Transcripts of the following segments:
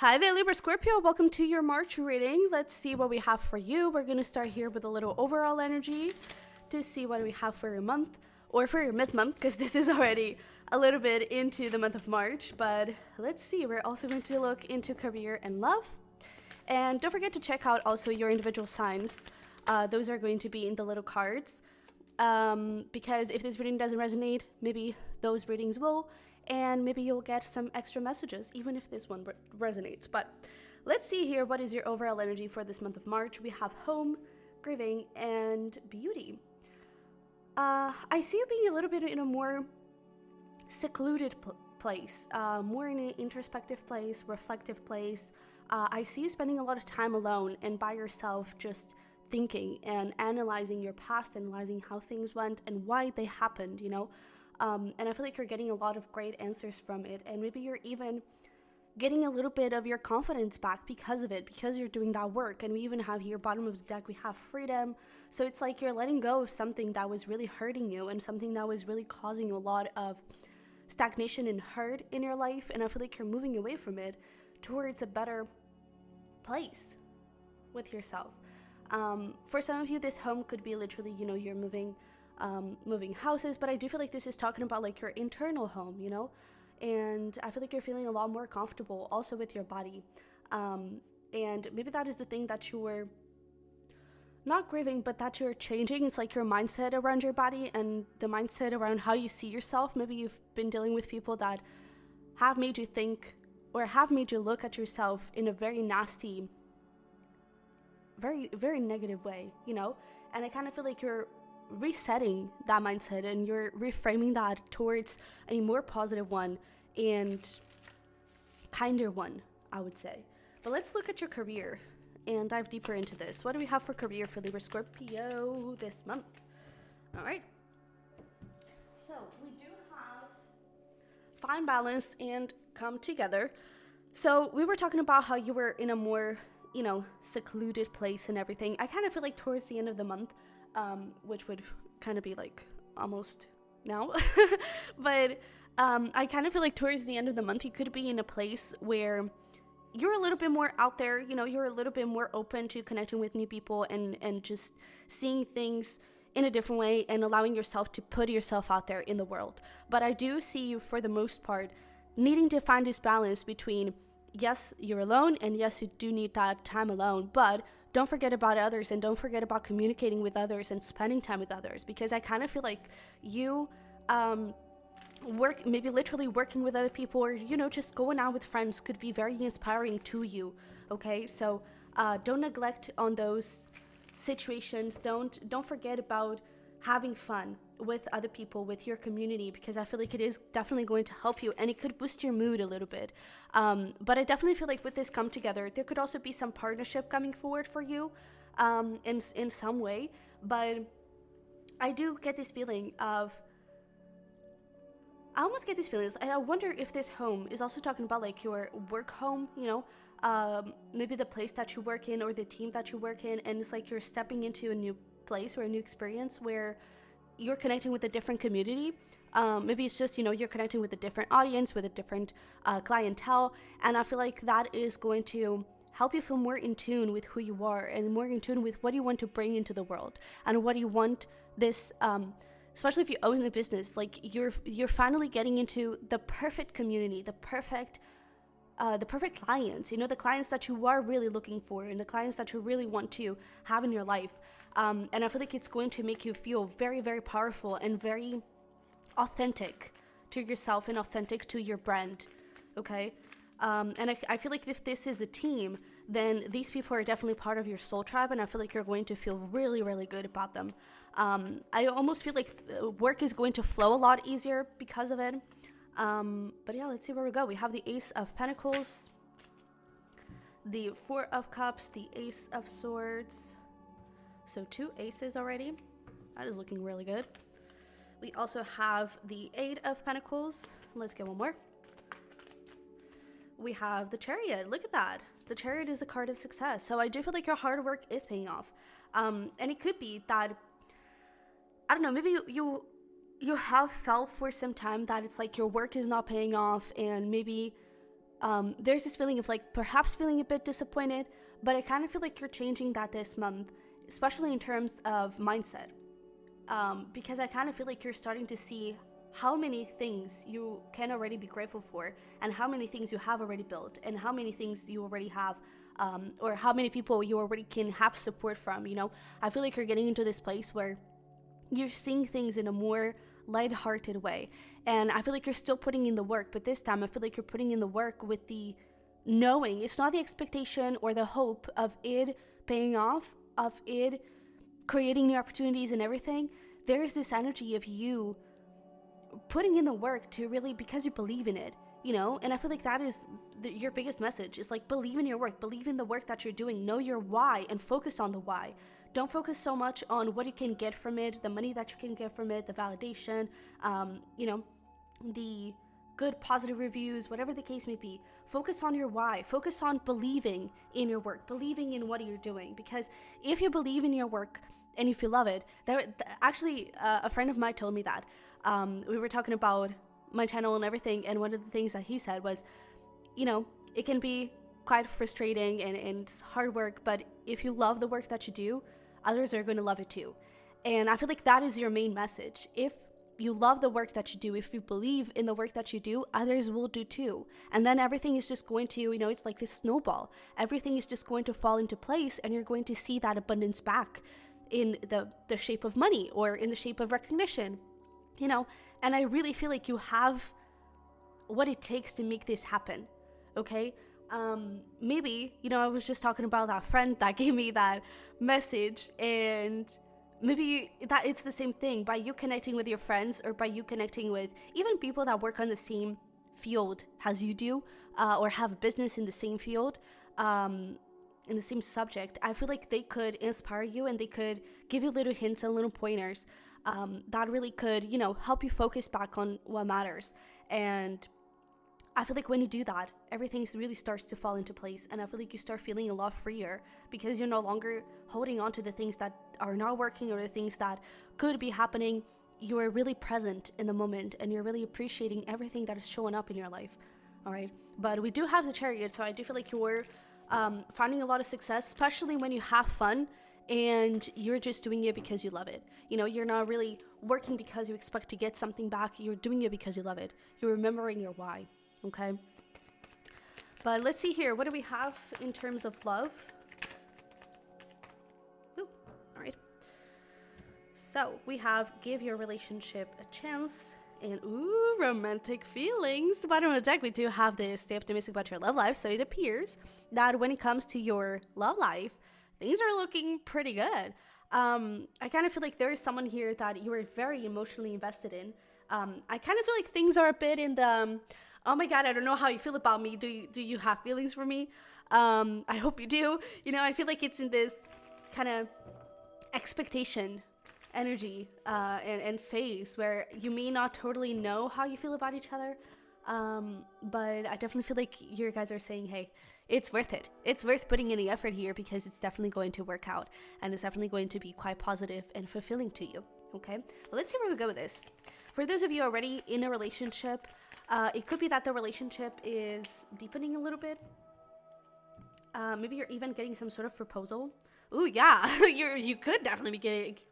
Hi there, Libra-Scorpio. Welcome to your March reading. Let's see what we have for you. We're going to start here with a little overall energy to see what we have for your month, or for your mid-month, because this is already a little bit into the month of March. But let's see. We're also going to look into career and love. And don't forget to check out also your individual signs. Those are going to be in the little cards. Because if this reading doesn't resonate, maybe those readings will. And maybe you'll get some extra messages, even if this one resonates. But let's see here, what is your overall energy for this month of March? We have home, grieving, and beauty. I see you being a little bit in a more secluded place, more in an introspective place, reflective place. I see you spending a lot of time alone and by yourself, just thinking and analyzing your past, analyzing how things went and why they happened, you know? And I feel like you're getting a lot of great answers from it. And maybe you're even getting a little bit of your confidence back because of it, because you're doing that work. And we even have here, bottom of the deck, we have freedom. So it's like you're letting go of something that was really hurting you and something that was really causing you a lot of stagnation and hurt in your life. And I feel like you're moving away from it towards a better place with yourself. For some of you, this home could be literally, you know, you're moving houses, but I do feel like this is talking about like your internal home, you know, and I feel like you're feeling a lot more comfortable also with your body, and maybe that is the thing that you were not grieving, but that you're changing. It's like your mindset around your body and the mindset around how you see yourself. Maybe you've been dealing with people that have made you think or have made you look at yourself in a very nasty, very, very negative way, you know, and I kind of feel like you're resetting that mindset and you're reframing that towards a more positive one and kinder one, I would say. But let's look at your career and dive deeper into this. What do we have for career for Libra Scorpio this month? All right. So we do have find balance and come together. So we were talking about how you were in a more, you know, secluded place and everything. I kind of feel like towards the end of the month, which would kind of be like almost now, but I kind of feel like towards the end of the month, you could be in a place where you're a little bit more out there, you know, you're a little bit more open to connecting with new people and just seeing things in a different way and allowing yourself to put yourself out there in the world. But I do see you, for the most part, needing to find this balance between, yes, you're alone, and yes, you do need that time alone, but don't forget about others and don't forget about communicating with others and spending time with others, because I kind of feel like you maybe literally working with other people, or, you know, just going out with friends could be very inspiring to you. Okay, so don't neglect on those situations. Don't forget about having fun with other people, with your community, because I feel like it is definitely going to help you and it could boost your mood a little bit. But I definitely feel like with this come together, there could also be some partnership coming forward for you in some way. But I do get this feeling of, I almost get these feelings. I wonder if this home is also talking about like your work home, you know, maybe the place that you work in or the team that you work in. And it's like you're stepping into a new place or a new experience where you're connecting with a different community. Maybe it's just, you know, you're connecting with a different audience, with a different clientele. And I feel like that is going to help you feel more in tune with who you are and more in tune with what you want to bring into the world and what you want this, especially if you own the business, like you're finally getting into the perfect community, the perfect clients, you know, the clients that you are really looking for and the clients that you really want to have in your life. And I feel like it's going to make you feel very, very powerful and very authentic to yourself and authentic to your brand. Okay. And I feel like if this is a team, then these people are definitely part of your soul tribe. And I feel like you're going to feel really, really good about them. I almost feel like work is going to flow a lot easier because of it. But yeah, let's see where we go. We have the Ace of Pentacles, the Four of Cups, the Ace of Swords. So 2 aces already. That is looking really good. We also have the Eight of Pentacles. Let's get one more. We have the Chariot. Look at that. The Chariot is the card of success. So I do feel like your hard work is paying off. And it could be that, I don't know, maybe you have felt for some time that it's like your work is not paying off, and maybe there's this feeling of like perhaps feeling a bit disappointed, but I kind of feel like you're changing that this month, especially in terms of mindset. Because I kind of feel like you're starting to see how many things you can already be grateful for, and how many things you have already built, and how many things you already have, or how many people you already can have support from, you know? I feel like you're getting into this place where you're seeing things in a more lighthearted way. And I feel like you're still putting in the work, but this time I feel like you're putting in the work with the knowing. It's not the expectation or the hope of it paying off, of it creating new opportunities and everything. There's this energy of you putting in the work to really, because you believe in it, you know? And I feel like that is your biggest message, is like, believe in your work, believe in the work that you're doing, know your why, and focus on the why. Don't focus so much on what you can get from it, the money that you can get from it, the validation, you know, the good positive reviews, whatever the case may be. Focus on your why. Focus on believing in your work, believing in what you're doing. Because if you believe in your work and if you love it, actually a friend of mine told me that. We were talking about my channel and everything, and one of the things that he said was, you know, it can be quite frustrating and it's hard work, but if you love the work that you do, others are going to love it too. And I feel like that is your main message. If you love the work that you do, if you believe in the work that you do, others will do too. And then everything is just going to, you know, it's like this snowball. Everything is just going to fall into place, and you're going to see that abundance back in the shape of money or in the shape of recognition, you know. And I really feel like you have what it takes to make this happen, okay? Maybe, you know, I was just talking about that friend that gave me that message, and maybe that it's the same thing. By you connecting with your friends, or by you connecting with even people that work on the same field as you do, or have a business in the same field, in the same subject, I feel like they could inspire you, and they could give you little hints and little pointers that really could, you know, help you focus back on what matters. And I feel like when you do that, everything really starts to fall into place, and I feel like you start feeling a lot freer, because you're no longer holding on to the things that are not working or the things that could be happening. You are really present in the moment, and you're really appreciating everything that is showing up in your life. All right, but we do have the Chariot, so I do feel like you're finding a lot of success, especially when you have fun and you're just doing it because you love it. You know, you're not really working because you expect to get something back. You're doing it because you love it. You're remembering your why. Okay, but let's see here. What do we have in terms of love? Ooh, all right. So we have give your relationship a chance, and ooh, romantic feelings. The bottom of the deck, we do have this: stay optimistic about your love life. So it appears that when it comes to your love life, things are looking pretty good. I kind of feel like there is someone here that you are very emotionally invested in. I kind of feel like things are a bit in the oh my God, I don't know how you feel about me. Do you have feelings for me? I hope you do. You know, I feel like it's in this kind of expectation energy and phase where you may not totally know how you feel about each other. But I definitely feel like you guys are saying, hey, it's worth it. It's worth putting in the effort here, because it's definitely going to work out, and it's definitely going to be quite positive and fulfilling to you. Okay, well, let's see where we go with this. For those of you already in a relationship, it could be that the relationship is deepening a little bit. Maybe you're even getting some sort of proposal. Ooh, yeah, you could definitely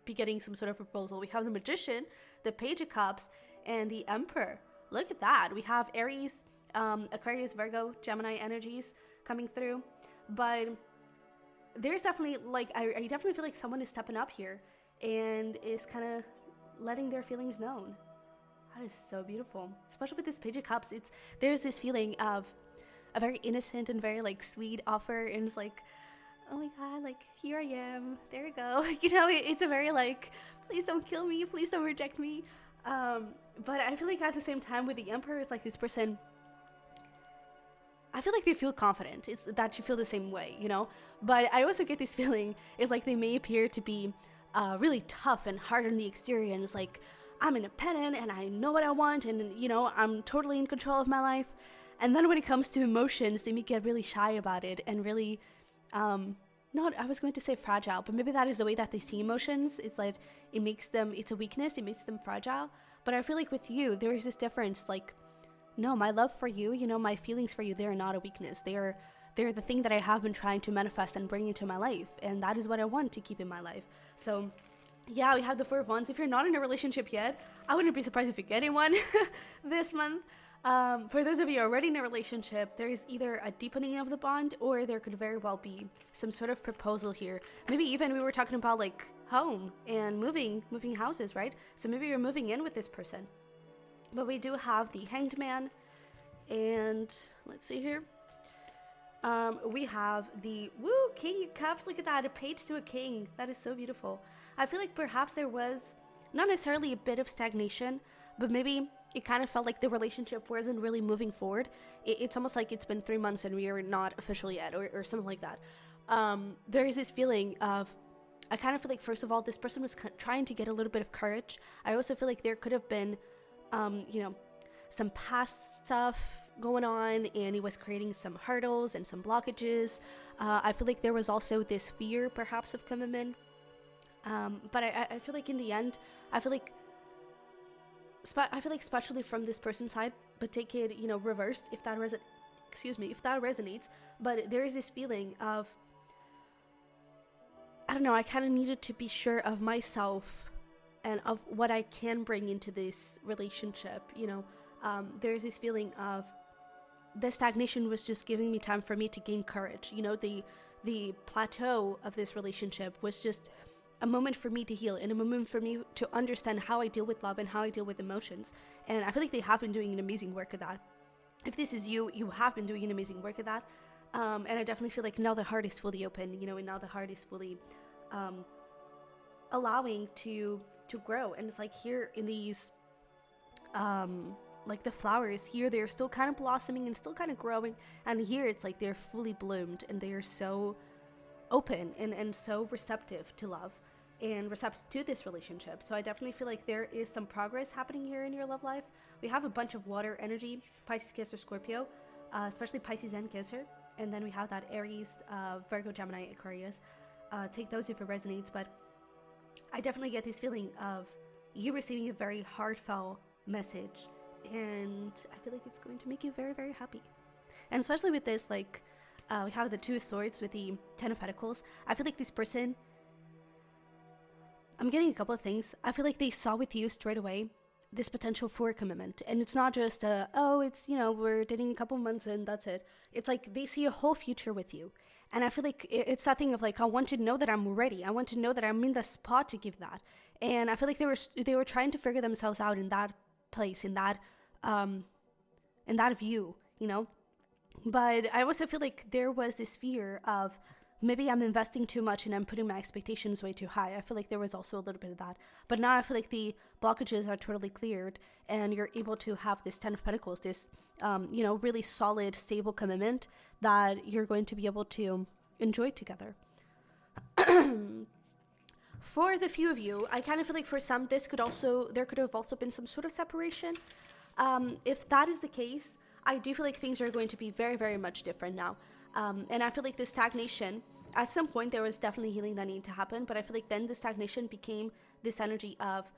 be getting some sort of proposal. We have the Magician, the Page of Cups, and the Emperor. Look at that. We have Aries, Aquarius, Virgo, Gemini energies coming through. But there's definitely, like, I definitely feel like someone is stepping up here and is kind of letting their feelings known. That is so beautiful, especially with this Page of Cups. There's this feeling of a very innocent and very like sweet offer, and it's like, oh my God, like, here I am, there you go. You know, it's a very like, please don't kill me, please don't reject me. But I feel like at the same time with the Emperor, it's like this person, I feel like they feel confident. It's that you feel the same way, you know. But I also get this feeling is like they may appear to be really tough and hard on the exterior, and it's like, I'm independent and I know what I want, and you know, I'm totally in control of my life. And then when it comes to emotions, they may get really shy about it and really not, I was going to say fragile, but maybe that is the way that they see emotions. It's like it's a weakness, it makes them fragile. But I feel like with you, there is this difference, like, no, my love for you, my feelings for you, they're not a weakness. They're the thing that I have been trying to manifest and bring into my life. And that is what I want to keep in my life. So yeah, we have the Four of Wands. If you're not in a relationship yet, I wouldn't be surprised if you get in one this month. For those of you already in a relationship, there is either a deepening of the bond, or there could very well be some sort of proposal here. Maybe even we were talking about like home and moving houses, right? So maybe you're moving in with this person. But we do have the Hanged Man, and let's see here. We have the King of Cups. Look at that, a page to a king. That is so beautiful. I feel like perhaps there was not necessarily a bit of stagnation, but maybe it kind of felt like the relationship wasn't really moving forward. It's almost like it's been 3 months and we are not official yet, or something like that. There is this feeling of, I kind of feel like, first of all, this person was trying to get a little bit of courage. I also feel like there could have been, some past stuff going on, and it was creating some hurdles and some blockages. I feel like there was also this fear perhaps of commitment. But I feel like in the end, I feel like especially from this person's side, but take it, reversed, if that resonates, but there is this feeling of, I don't know, I kind of needed to be sure of myself and of what I can bring into this relationship. There's this feeling of the stagnation was just giving me time for me to gain courage. The plateau of this relationship was just a moment for me to heal, and a moment for me to understand how I deal with love and how I deal with emotions. And I feel like they have been doing an amazing work at that. If this is you have been doing an amazing work at that. And I definitely feel like now the heart is fully open, and now the heart is fully allowing to grow. And it's like here in these like the flowers here, they're still kind of blossoming and still kind of growing, and here it's like they're fully bloomed and they are so open and so receptive to love and receptive to this relationship. So I definitely feel like there is some progress happening here in your love life. We have a bunch of water energy, Pisces, Cancer, Scorpio, especially Pisces and Cancer, and then we have that Aries, Virgo, Gemini, Aquarius. Take those if it resonates, but I definitely get this feeling of you receiving a very heartfelt message, and I feel like it's going to make you very, very happy. And especially with this, like, we have the Two of Swords with the Ten of Pentacles. I feel like this person, I'm getting a couple of things. I feel like they saw with you straight away this potential for a commitment. And it's not just, we're dating a couple months and that's it. It's like they see a whole future with you. And I feel like it's that thing of like, I want to know that I'm ready. I want to know that I'm in the spot to give that. And I feel like they were trying to figure themselves out in that place, in that view, But I also feel like there was this fear of maybe I'm investing too much and I'm putting my expectations way too high. I feel like there was also a little bit of that. But now I feel like the blockages are totally cleared and you're able to have this Ten of Pentacles, this, really solid, stable commitment that you're going to be able to enjoy together. For the few of you, I kind of feel like for some, there could have also been some sort of separation. If that is the case, I do feel like things are going to be very, very much different now. And I feel like the stagnation, at some point there was definitely healing that needed to happen, but I feel like then the stagnation became this energy of,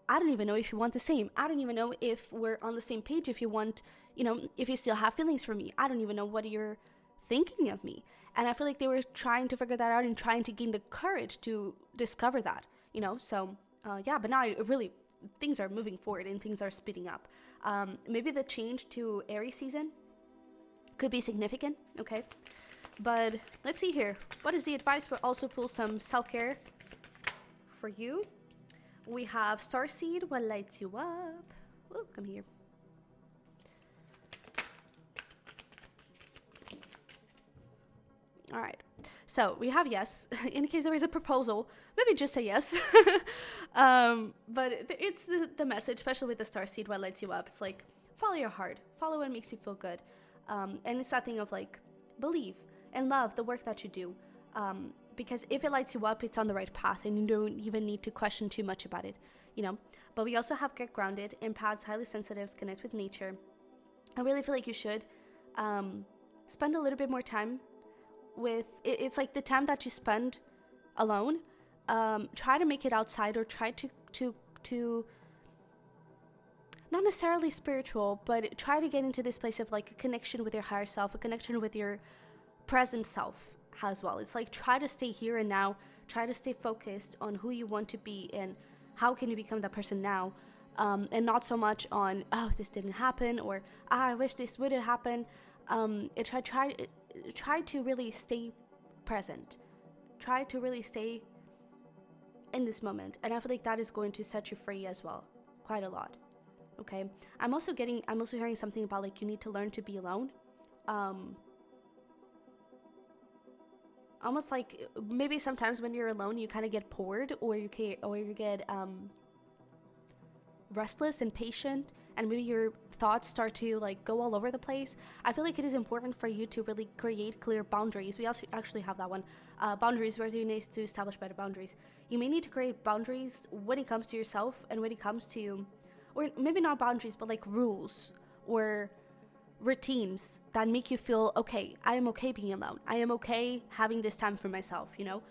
I don't even know if you want the same. I don't even know if we're on the same page, if you want, if you still have feelings for me. I don't even know what you're thinking of me. And I feel like they were trying to figure that out and trying to gain the courage to discover that, So, but now things are moving forward and things are speeding up. Maybe the change to Aries season could be significant, okay? But let's see here. What is the advice? We'll also pull some self-care for you. We have Starseed, what lights you up? Oh, come here. All right. So we have yes. In case there is a proposal, maybe just say yes. But it's the message, especially with the Starseed, what lights you up. It's like, follow your heart. Follow what makes you feel good. And it's that thing of like, believe and love the work that you do. Because if it lights you up, it's on the right path and you don't even need to question too much about it, But we also have get grounded, empaths, highly sensitives, connect with nature. I really feel like you should spend a little bit more time with, it's like the time that you spend alone, try to make it outside or try to not necessarily spiritual, but try to get into this place of like a connection with your higher self, a connection with your present self as well. It's like try to stay here and now, try to stay focused on who you want to be and how can you become that person now, and not so much on, oh, this didn't happen, or I wish this would have happened. Try to really stay present. Try to really stay in this moment, and I feel like that is going to set you free as well, quite a lot. Okay, I'm also hearing something about like you need to learn to be alone. Almost like maybe sometimes when you're alone you kind of get bored, or you get restless, impatient, and maybe your thoughts start to like go all over the place. I feel like it is important for you to really create clear boundaries. We also actually have that one, boundaries, where you need to establish better boundaries. You may need to create boundaries when it comes to yourself, and when it comes to, or maybe not boundaries, but like rules or routines that make you feel okay. I am okay being alone. I am okay having this time for myself, you know,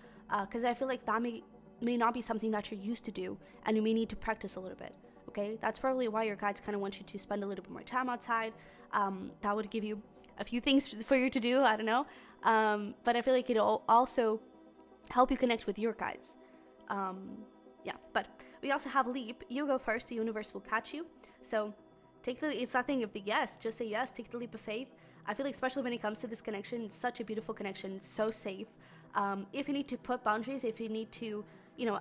because I feel like that may not be something that you're used to do, and you may need to practice a little bit. Okay, that's probably why your guides kind of want you to spend a little bit more time outside. That would give you a few things for you to do. I don't know, but I feel like it'll also help you connect with your guides. Yeah, but we also have leap. You go first. The universe will catch you. So it's that thing of the yes. Just say yes. Take the leap of faith. I feel like especially when it comes to this connection, it's such a beautiful connection. It's so safe. If you need to put boundaries, if you need to,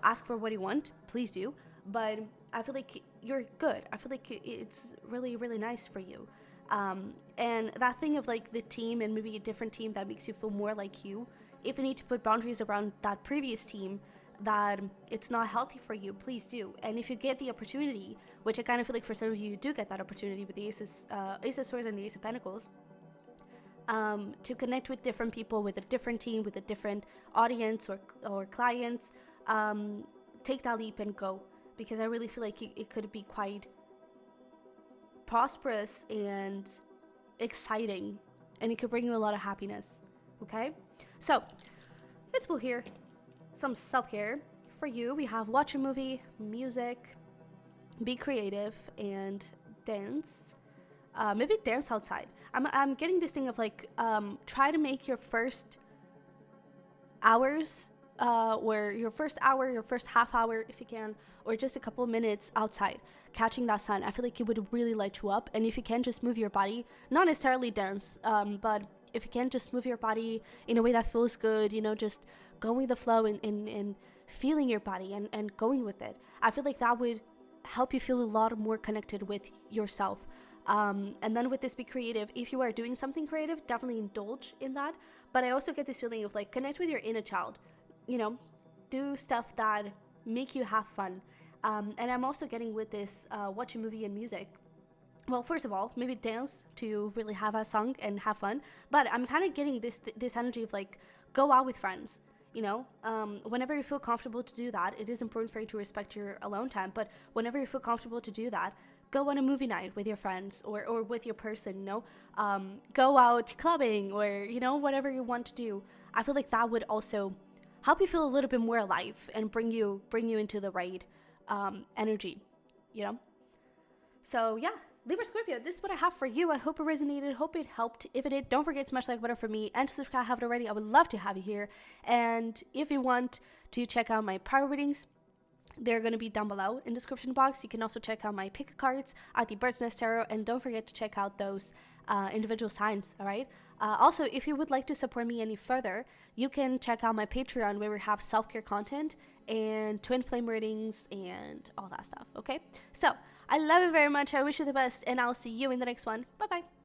ask for what you want, please do. But I feel like you're good. I feel like it's really, really nice for you. And that thing of like the team and maybe a different team that makes you feel more like you, if you need to put boundaries around that previous team that it's not healthy for you, please do. And if you get the opportunity, which I kind of feel like for some of you do get that opportunity with the Ace of Swords and the Ace of Pentacles, to connect with different people, with a different team, with a different audience or clients, take that leap and go. Because I really feel like it could be quite prosperous and exciting, and it could bring you a lot of happiness. Okay, so let's pull here some self-care for you. We have watch a movie, music, be creative, and dance. Maybe dance outside. I'm getting this thing of like try to make your first hours, or your first hour, your first half hour, if you can, or just a couple of minutes outside, catching that sun. I feel like it would really light you up. And if you can, just move your body, not necessarily dance, but if you can, just move your body in a way that feels good, just going with the flow and feeling your body and going with it. I feel like that would help you feel a lot more connected with yourself. And then with this, be creative. If you are doing something creative, definitely indulge in that. But I also get this feeling of like connect with your inner child, do stuff that make you have fun. And I'm also getting with this watch a movie and music. Well, first of all, maybe dance to really have a song and have fun. But I'm kind of getting this energy of like go out with friends. Whenever you feel comfortable to do that, it is important for you to respect your alone time. But whenever you feel comfortable to do that, go on a movie night with your friends or with your person. Go out clubbing or whatever you want to do. I feel like that would also help you feel a little bit more alive and bring you into the right energy, So yeah, Libra Scorpio, this is what I have for you. I hope it resonated. Hope it helped. If it did, don't forget to smash the like button for me and to subscribe if you haven't already. I would love to have you here. And if you want to check out my private readings, they're going to be down below in the description box. You can also check out my pick cards at the Bird's Nest Tarot, and don't forget to check out those individual signs, all right? Also, if you would like to support me any further, you can check out my Patreon where we have self-care content and twin flame readings and all that stuff, okay? So, I love you very much. I wish you the best, and I'll see you in the next one. Bye-bye.